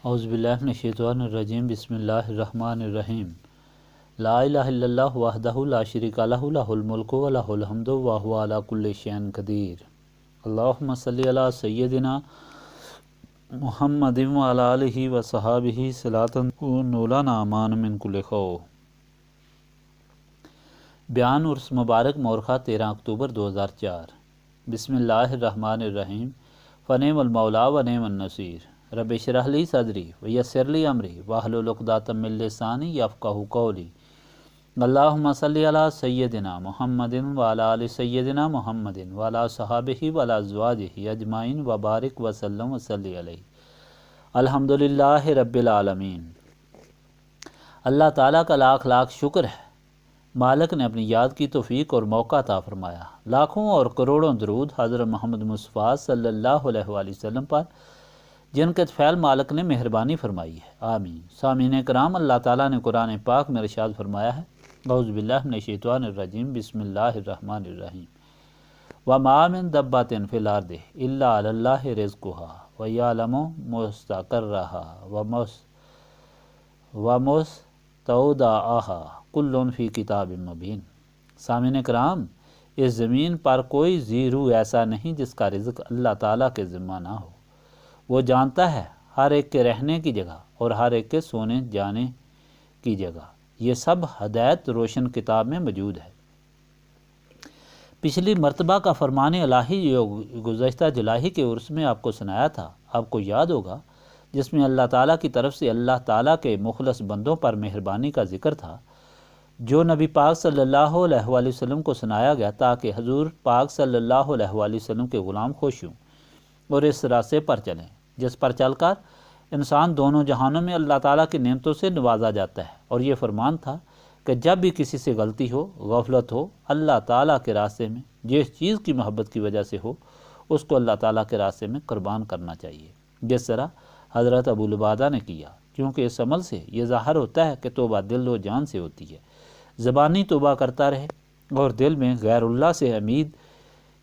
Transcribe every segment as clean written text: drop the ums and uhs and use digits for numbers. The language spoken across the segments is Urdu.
اعوذ باللہ من الشیطان الرجیم بسم اللہ الرحمن الرحیم لا الہ الا اللہ وحدہ لا شریک لہ لہ الملک و لہ الحمد وہو علی کل شیء قدیر اللہم صلی علی سیدنا محمد وعلی آلہ وصحابہ صلاۃ نولنا امان من کل خوف۔ بیان عرس مبارک مورخہ 13 اکتوبر 2004۔ بسم اللہ الرحمن الرحیم فنعم المولا ونعم النصیر رب اشرح لی صدری ویسر لی امری واحلل عقدۃ من لسانی یفقہوا قولی اللہم صلی علی سیدنا محمد وعلی آل سیدنا محمد وعلی صحابہ وعلی ازواجہ اجمعین وبارک وسلم وصلی علیہ الحمدللہ رب العالمین۔ اللہ تعالیٰ کا لاکھ لاکھ شکر ہے، مالک نے اپنی یاد کی توفیق اور موقع عطا فرمایا۔ لاکھوں اور کروڑوں درود حضرت محمد مصطفیٰ صلی اللہ علیہ وآلہ وسلم پر، جن کے فعل مالک نے مہربانی فرمائی ہے، آمین۔ سامعین کرام، اللہ تعالیٰ نے قرآن پاک میں ارشاد فرمایا ہے، اعوذ باللہ من الشیطان الرجیم بسم اللہ الرحمن الرحیم وَمَا مِن دَبَّةٍ فِي الْأَرْضِ إِلَّا عَلَى اللَّهِ رِزْقُهَا وَيَعْلَمُ مُسْتَقَرَّهَا وَمُسْتَوْدَعَهَا کل فی کتاب مبین۔ سامعین کرام، اس زمین پر کوئی ذی روح ایسا نہیں جس کا رزق اللہ تعالیٰ کے ذمہ نہ ہو۔ وہ جانتا ہے ہر ایک کے رہنے کی جگہ اور ہر ایک کے سونے جانے کی جگہ، یہ سب ہدایت روشن کتاب میں موجود ہے۔ پچھلی مرتبہ کا فرمان الہی جو گزشتہ جولائی کے عرس میں آپ کو سنایا تھا، آپ کو یاد ہوگا، جس میں اللہ تعالیٰ کی طرف سے اللہ تعالیٰ کے مخلص بندوں پر مہربانی کا ذکر تھا، جو نبی پاک صلی اللہ علیہ وآلہ وسلم کو سنایا گیا تاکہ حضور پاک صلی اللہ علیہ وآلہ وسلم کے غلام خوش ہوں اور اس راستے پر چلیں جس پر چل کر انسان دونوں جہانوں میں اللہ تعالیٰ کی نعمتوں سے نوازا جاتا ہے۔ اور یہ فرمان تھا کہ جب بھی کسی سے غلطی ہو، غفلت ہو، اللہ تعالیٰ کے راستے میں جس چیز کی محبت کی وجہ سے ہو، اس کو اللہ تعالیٰ کے راستے میں قربان کرنا چاہیے، جس طرح حضرت ابو لبادہ نے کیا، کیونکہ اس عمل سے یہ ظاہر ہوتا ہے کہ توبہ دل و جان سے ہوتی ہے۔ زبانی توبہ کرتا رہے اور دل میں غیر اللہ سے امید،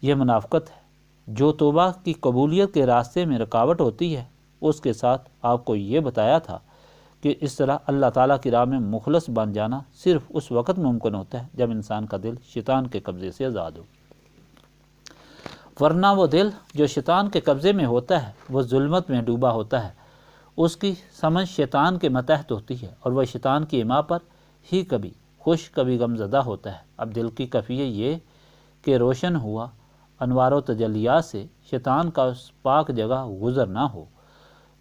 یہ منافقت ہے جو توبہ کی قبولیت کے راستے میں رکاوٹ ہوتی ہے۔ اس کے ساتھ آپ کو یہ بتایا تھا کہ اس طرح اللہ تعالیٰ کی راہ میں مخلص بن جانا صرف اس وقت ممکن ہوتا ہے جب انسان کا دل شیطان کے قبضے سے آزاد ہو، ورنہ وہ دل جو شیطان کے قبضے میں ہوتا ہے وہ ظلمت میں ڈوبا ہوتا ہے، اس کی سمجھ شیطان کے ماتحت ہوتی ہے اور وہ شیطان کی ایما پر ہی کبھی خوش کبھی غم زدہ ہوتا ہے۔ اب دل کی کیفیت یہ کہ روشن ہوا انوار و تجلیات سے شیطان کا اس پاک جگہ گزر نہ ہو،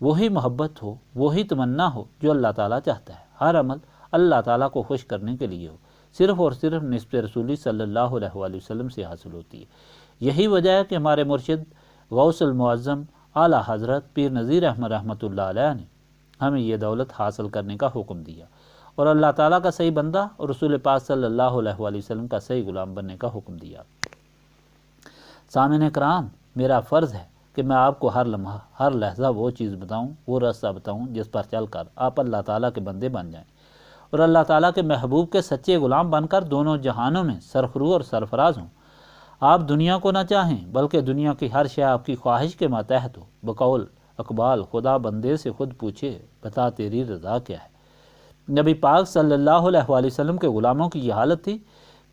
وہی محبت ہو، وہی تمنا ہو جو اللہ تعالیٰ چاہتا ہے۔ ہر عمل اللہ تعالیٰ کو خوش کرنے کے لیے ہو، صرف اور صرف نسبت رسولی صلی اللہ علیہ وآلہ وسلم سے حاصل ہوتی ہے۔ یہی وجہ ہے کہ ہمارے مرشد غوث المعظم اعلیٰ حضرت پیر نذیر احمد رحمۃ اللہ علیہ نے ہمیں یہ دولت حاصل کرنے کا حکم دیا اور اللہ تعالیٰ کا صحیح بندہ اور رسول پاک صلی اللہ علیہ وآلہ وسلم کا صحیح غلام بننے کا حکم دیا۔ سامعین کرام، میرا فرض ہے کہ میں آپ کو ہر لمحہ ہر لحظہ وہ چیز بتاؤں، وہ راستہ بتاؤں جس پر چل کر آپ اللہ تعالیٰ کے بندے بن جائیں اور اللہ تعالیٰ کے محبوب کے سچے غلام بن کر دونوں جہانوں میں سرخرو اور سرفراز ہوں۔ آپ دنیا کو نہ چاہیں بلکہ دنیا کی ہر شے آپ کی خواہش کے ماتحت ہو۔ بقول اقبال، خدا بندے سے خود پوچھے بتا تیری رضا کیا ہے۔ نبی پاک صلی اللہ علیہ وآلہ وسلم کے غلاموں کی یہ حالت تھی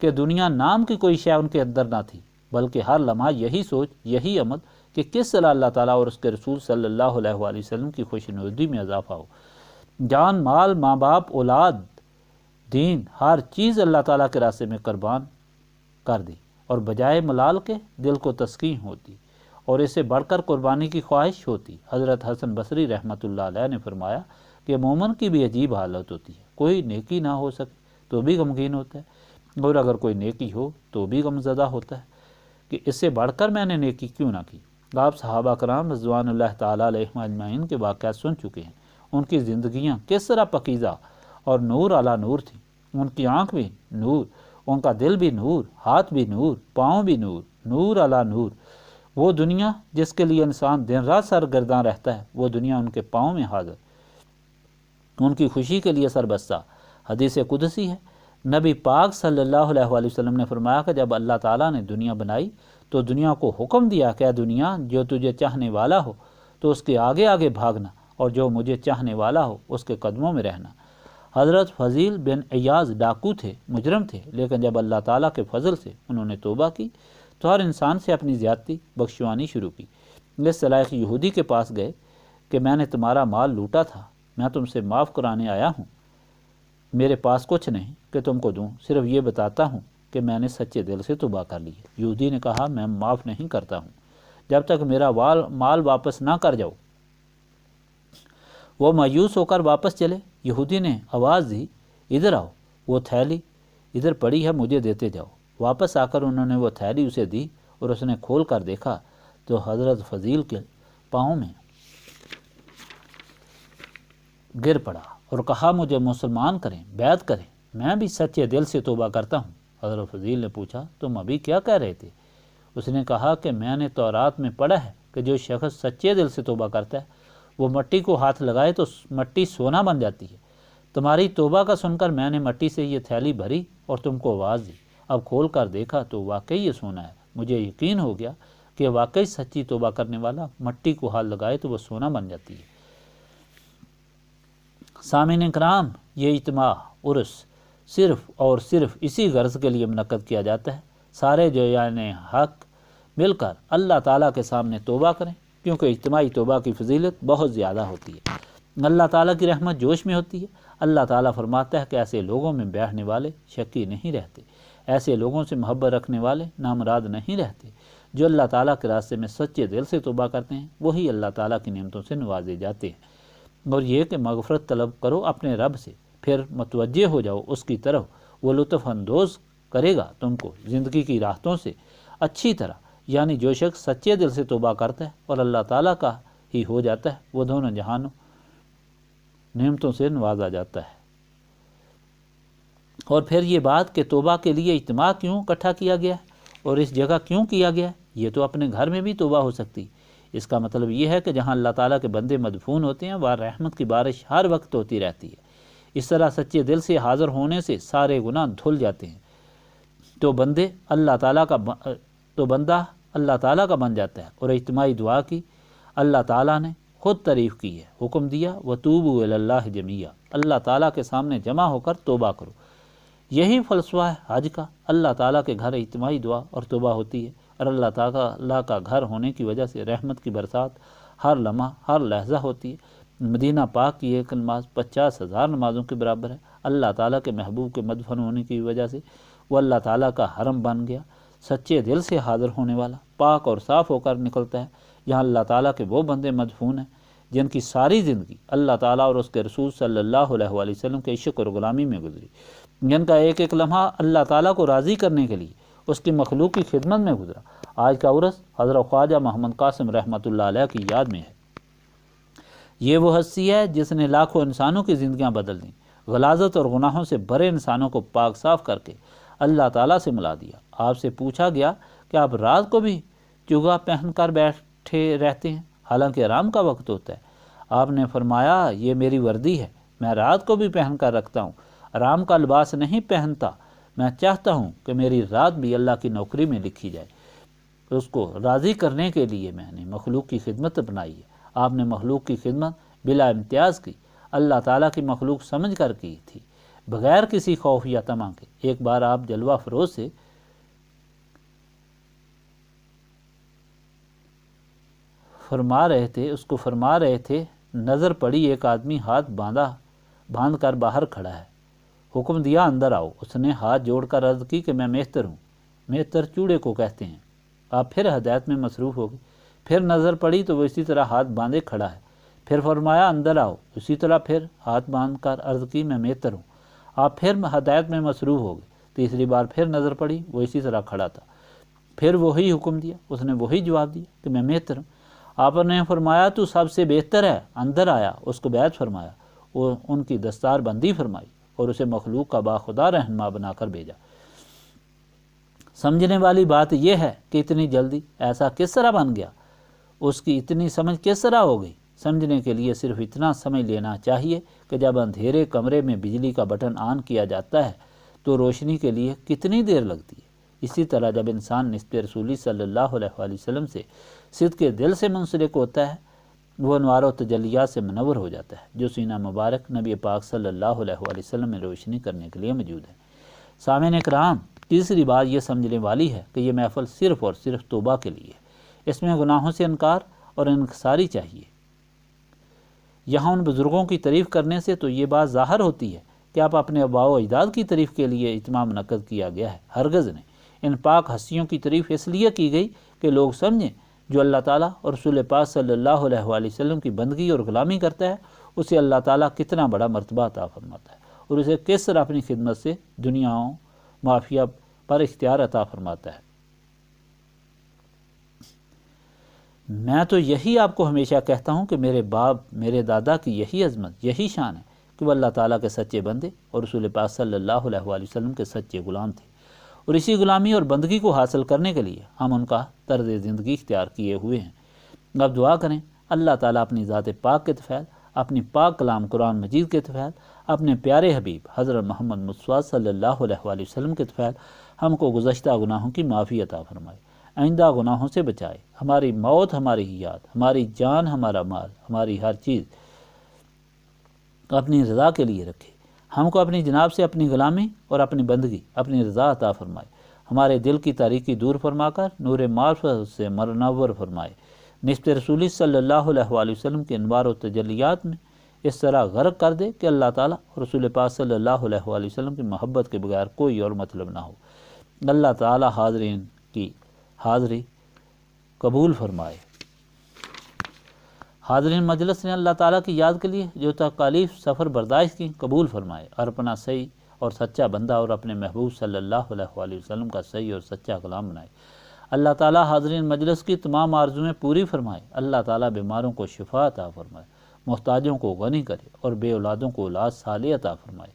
کہ دنیا نام کی کوئی شے ان کے اندر نہ تھی، بلکہ ہر لمحہ یہی سوچ، یہی عمل کہ کس طرح اللہ تعالیٰ اور اس کے رسول صلی اللہ علیہ وآلہ وسلم کی خوش نودی میں اضافہ ہو۔ جان، مال، ماں باپ، اولاد، دین، ہر چیز اللہ تعالیٰ کے راستے میں قربان کر دی اور بجائے ملال کے دل کو تسکین ہوتی اور اسے بڑھ کر قربانی کی خواہش ہوتی۔ حضرت حسن بصری رحمۃ اللہ علیہ نے فرمایا کہ مومن کی بھی عجیب حالت ہوتی ہے، کوئی نیکی نہ ہو سکے تو بھی غمگین ہوتا ہے اور اگر کوئی نیکی ہو تو بھی غمزدہ ہوتا ہے کہ اس سے بڑھ کر میں نے نیکی کیوں نہ کی۔ آپ صحابہ کرام رضوان اللہ تعالیٰ علیہم اجمعین کے واقعات سن چکے ہیں، ان کی زندگیاں کس طرح پکیزہ اور نور علی نور تھیں۔ ان کی آنکھ بھی نور، ان کا دل بھی نور، ہاتھ بھی نور، پاؤں بھی نور، نور علی نور۔ وہ دنیا جس کے لیے انسان دن رات سرگرداں رہتا ہے، وہ دنیا ان کے پاؤں میں حاضر، ان کی خوشی کے لیے سربستہ۔ حدیث قدسی ہے، نبی پاک صلی اللہ علیہ وآلہ وسلم نے فرمایا کہ جب اللہ تعالیٰ نے دنیا بنائی تو دنیا کو حکم دیا کہ اے دنیا، جو تجھے چاہنے والا ہو تو اس کے آگے آگے بھاگنا اور جو مجھے چاہنے والا ہو اس کے قدموں میں رہنا۔ حضرت فضیل بن عیاض ڈاکو تھے، مجرم تھے، لیکن جب اللہ تعالیٰ کے فضل سے انہوں نے توبہ کی تو ہر انسان سے اپنی زیادتی بخشوانی شروع کی۔ اس طرح یہودی کے پاس گئے کہ میں نے تمہارا مال لوٹا تھا، میں تم سے معاف کرانے آیا ہوں، میرے پاس کچھ نہیں کہ تم کو دوں، صرف یہ بتاتا ہوں کہ میں نے سچے دل سے توبہ کر لی ہے۔ یہودی نے کہا میں معاف نہیں کرتا ہوں جب تک میرا مال واپس نہ کر جاؤ۔ وہ مایوس ہو کر واپس چلے۔ یہودی نے آواز دی ادھر آؤ، وہ تھیلی ادھر پڑی ہے، مجھے دیتے جاؤ۔ واپس آ کر انہوں نے وہ تھیلی اسے دی اور اس نے کھول کر دیکھا تو حضرت فضیل کے پاؤں میں گر پڑا اور کہا مجھے مسلمان کریں، بیعت کریں، میں بھی سچے دل سے توبہ کرتا ہوں۔ حضرت فضیل نے پوچھا تم ابھی کیا کہہ رہے تھے؟ اس نے کہا کہ میں نے تورات میں پڑھا ہے کہ جو شخص سچے دل سے توبہ کرتا ہے وہ مٹی کو ہاتھ لگائے تو مٹی سونا بن جاتی ہے۔ تمہاری توبہ کا سن کر میں نے مٹی سے یہ تھیلی بھری اور تم کو آواز دی، اب کھول کر دیکھا تو واقعی یہ سونا ہے۔ مجھے یقین ہو گیا کہ واقعی سچی توبہ کرنے والا مٹی کو ہاتھ لگائے تو وہ سونا بن جاتی ہے۔ سامعین کرام، یہ اجتماع عرس صرف اور صرف اسی غرض کے لیے منعقد کیا جاتا ہے، سارے جو یعنی حق مل کر اللہ تعالیٰ کے سامنے توبہ کریں، کیونکہ اجتماعی توبہ کی فضیلت بہت زیادہ ہوتی ہے، اللہ تعالیٰ کی رحمت جوش میں ہوتی ہے۔ اللہ تعالیٰ فرماتا ہے کہ ایسے لوگوں میں بیٹھنے والے شکی نہیں رہتے، ایسے لوگوں سے محبت رکھنے والے نامراد نہیں رہتے۔ جو اللہ تعالیٰ کے راستے میں سچے دل سے توبہ کرتے ہیں وہی اللہ تعالیٰ کی نعمتوں سے نوازے جاتے ہیں۔ اور یہ کہ مغفرت طلب کرو اپنے رب سے، پھر متوجہ ہو جاؤ اس کی طرف، وہ لطف اندوز کرے گا تم کو زندگی کی راحتوں سے اچھی طرح۔ یعنی جو شخص سچے دل سے توبہ کرتا ہے اور اللہ تعالیٰ کا ہی ہو جاتا ہے وہ دونوں جہانوں نعمتوں سے نوازا جاتا ہے۔ اور پھر یہ بات کہ توبہ کے لیے اجتماع کیوں اکٹھا کیا گیا ہے اور اس جگہ کیوں کیا گیا ہے، یہ تو اپنے گھر میں بھی توبہ ہو سکتی۔ اس کا مطلب یہ ہے کہ جہاں اللہ تعالیٰ کے بندے مدفون ہوتے ہیں وہاں رحمت کی بارش ہر وقت ہوتی رہتی ہے۔ اس طرح سچے دل سے حاضر ہونے سے سارے گناہ دھل جاتے ہیں تو بندہ اللہ تعالیٰ کا بن جاتا ہے۔ اور اجتماعی دعا کی اللہ تعالیٰ نے خود تعریف کی ہے، حکم دیا وَتُوبُوا إِلَى اللَّهِ جَمِيعًا، اللہ تعالیٰ کے سامنے جمع ہو کر توبہ کرو۔ یہی فلسفہ ہے حج کا، اللہ تعالیٰ کے گھر اجتماعی دعا اور توبہ ہوتی ہے، اور اللہ تعالیٰ کا گھر ہونے کی وجہ سے رحمت کی برسات ہر لمحہ ہر لحظہ ہوتی ہے۔ مدینہ پاک کی ایک نماز 50,000 نمازوں کے برابر ہے۔ اللہ تعالیٰ کے محبوب کے مدفن ہونے کی وجہ سے وہ اللہ تعالیٰ کا حرم بن گیا۔ سچے دل سے حاضر ہونے والا پاک اور صاف ہو کر نکلتا ہے۔ یہاں اللہ تعالیٰ کے وہ بندے مدفون ہیں جن کی ساری زندگی اللہ تعالیٰ اور اس کے رسول صلی اللہ علیہ وآلہ وسلم کے عشق اور غلامی میں گزری، جن کا ایک ایک لمحہ اللہ تعالیٰ کو راضی کرنے کے لیے اس کی مخلوق کی خدمت میں گزرا۔ آج کا عرس حضرت خواجہ محمد قاسم رحمۃ اللہ علیہ کی یاد میں ہے۔ یہ وہ ہستی ہے جس نے لاکھوں انسانوں کی زندگیاں بدل دیں، غلاظت اور گناہوں سے بھرے انسانوں کو پاک صاف کر کے اللہ تعالیٰ سے ملا دیا۔ آپ سے پوچھا گیا کہ آپ رات کو بھی چوگا پہن کر بیٹھے رہتے ہیں حالانکہ آرام کا وقت ہوتا ہے؟ آپ نے فرمایا یہ میری وردی ہے، میں رات کو بھی پہن کر رکھتا ہوں، آرام کا لباس نہیں پہنتا۔ میں چاہتا ہوں کہ میری رات بھی اللہ کی نوکری میں لکھی جائے، اس کو راضی کرنے کے لیے میں نے مخلوق کی خدمت اپنائی ہے۔ آپ نے مخلوق کی خدمت بلا امتیاز کی، اللہ تعالیٰ کی مخلوق سمجھ کر کی تھی، بغیر کسی خوف یا طمع کے۔ ایک بار آپ جلوہ فروز سے فرما رہے تھے، نظر پڑی ایک آدمی ہاتھ باندھ کر باہر کھڑا ہے، حکم دیا اندر آؤ۔ اس نے ہاتھ جوڑ کر عرض کی کہ میں مہتر ہوں، مہتر چوڑے کو کہتے ہیں۔ آپ پھر ہدایت میں مصروف ہو گئے، پھر نظر پڑی تو وہ اسی طرح ہاتھ باندھے کھڑا ہے، پھر فرمایا اندر آؤ، اسی طرح پھر ہاتھ باندھ کر عرض کی میں مہتر ہوں۔ آپ پھر ہدایت میں مصروف ہو گئے، تیسری بار پھر نظر پڑی، وہ اسی طرح کھڑا تھا، پھر وہی حکم دیا، اس نے وہی جواب دیا کہ میں مہتر ہوں۔ آپ نے فرمایا تو سب سے بہتر ہے، اندر آیا، اس کو بیعت فرمایا، وہ ان کی دستار بندی فرمائی اور اسے مخلوق کا باخدا رہنما بنا کر بھیجا۔ سمجھنے والی بات یہ ہے کہ اتنی جلدی ایسا کس طرح بن گیا، اس کی اتنی سمجھ کس طرح ہو گئی۔ سمجھنے کے لیے صرف اتنا سمجھ لینا چاہیے کہ جب اندھیرے کمرے میں بجلی کا بٹن آن کیا جاتا ہے تو روشنی کے لیے کتنی دیر لگتی ہے۔ اسی طرح جب انسان نسبت رسولی صلی اللہ علیہ وآلہ وسلم سے صدق کے دل سے منسلک ہوتا ہے وہ انوار و تجلیات سے منور ہو جاتا ہے جو سینہ مبارک نبی پاک صلی اللہ علیہ وآلہ وسلم میں روشنی کرنے کے لیے موجود ہے۔ سامعین اکرام، تیسری بات یہ سمجھنے والی ہے کہ یہ محفل صرف اور صرف توبہ کے لیے ہے۔ اس میں گناہوں سے انکار اور انکساری چاہیے۔ یہاں ان بزرگوں کی تعریف کرنے سے تو یہ بات ظاہر ہوتی ہے کہ آپ اپنے آباء و اجداد کی تعریف کے لیے اجتماع منعقد کیا گیا ہے، ہرگز نہیں۔ ان پاک ہستیوں کی تعریف اس لیے کی گئی کہ لوگ سمجھیں جو اللہ تعالیٰ اور رسول پاک صلی اللہ علیہ وآلہ وسلم کی بندگی اور غلامی کرتا ہے اسے اللہ تعالیٰ کتنا بڑا مرتبہ عطا فرماتا ہے اور اسے کس طرح اپنی خدمت سے دنیاؤں معافیہ پر اختیار عطا فرماتا ہے۔ میں تو یہی آپ کو ہمیشہ کہتا ہوں کہ میرے باپ میرے دادا کی یہی عظمت یہی شان ہے کہ وہ اللہ تعالیٰ کے سچے بندے اور رسول پاک صلی اللہ علیہ وآلہ وسلم کے سچے غلام تھے، اور اسی غلامی اور بندگی کو حاصل کرنے کے لیے ہم ان کا طرز زندگی اختیار کیے ہوئے ہیں۔ اب دعا کریں اللہ تعالیٰ اپنی ذات پاک کے طفیل، اپنی پاک کلام قرآن مجید کے طفیل، اپنے پیارے حبیب حضرت محمد مصطفیٰ صلی اللہ علیہ وآلہ وسلم کے طفیل ہم کو گزشتہ گناہوں کی معافی عطا فرمائے، آئندہ گناہوں سے بچائے، ہماری موت ہماری حیات، ہماری جان ہمارا مال، ہماری ہر چیز اپنی رضا کے لیے رکھے، ہم کو اپنی جناب سے اپنی غلامی اور اپنی بندگی اپنی رضا عطا فرمائے، ہمارے دل کی تاریکی دور فرما کر نور معرفت سے منور فرمائے، نسبت رسولی صلی اللہ علیہ وآلہ وسلم کے انوار و تجلیات میں اس طرح غرق کر دے کہ اللہ تعالیٰ اور رسول پاک صلی اللہ علیہ وآلہ وسلم کی محبت کے بغیر کوئی اور مطلب نہ ہو۔ اللہ تعالیٰ حاضرین کی حاضری قبول فرمائے۔ حاضرین مجلس نے اللہ تعالیٰ کی یاد کے لیے جو تکالیف سفر برداشت کی قبول فرمائے اور اپنا صحیح اور سچا بندہ اور اپنے محبوب صلی اللہ علیہ وآلہ وسلم کا صحیح اور سچا غلام بنائے۔ اللہ تعالیٰ حاضرین مجلس کی تمام آرزویں پوری فرمائے۔ اللہ تعالیٰ بیماروں کو شفا عطا فرمائے، محتاجوں کو غنی کرے اور بے اولادوں کو اولاد صالح عطا فرمائے۔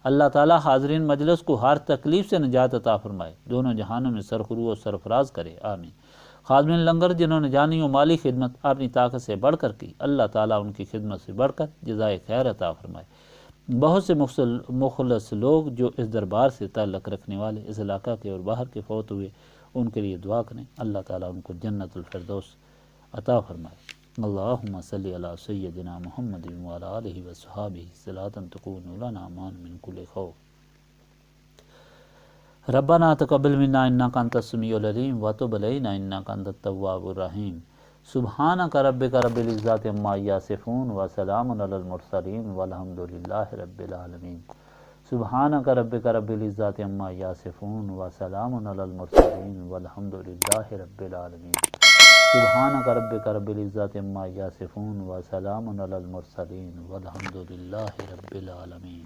اللہ تعالیٰ حاضرین مجلس کو ہر تکلیف سے نجات عطا فرمائے، دونوں جہانوں میں سرخرو و سرفراز کرے، آمین۔ خادمین لنگر جنہوں نے جانی و مالی خدمت اپنی طاقت سے بڑھ کر کی، اللہ تعالیٰ ان کی خدمت سے بڑھ کر جزائے خیر عطا فرمائے۔ بہت سے مخلص لوگ جو اس دربار سے تعلق رکھنے والے اس علاقہ کے اور باہر کے فوت ہوئے ان کے لیے دعا کریں، اللہ تعالیٰ ان کو جنت الفردوس عطا فرمائے۔ اللہم صلی علی سیدنا محمد وعلی آلہ وصحابہ صلاۃ تکون لنا امان من کل خوف۔ ربنا تقبل منا انک انت السمیع العلیم وتب علینا انک انت التواب الرحیم۔ سبحانک ربک رب العزۃ عما یصفون وسلام علی المرسلین والحمد للہ رب العالمین۔ سبحانک ربک رب العزۃ عما یصفون وسلام علی المرسلین والحمد للہ رب العالمین۔ سبحانک ربک رب العزۃ عما یصفون وسلام علی المرسلین والحمد للہ رب العالمین۔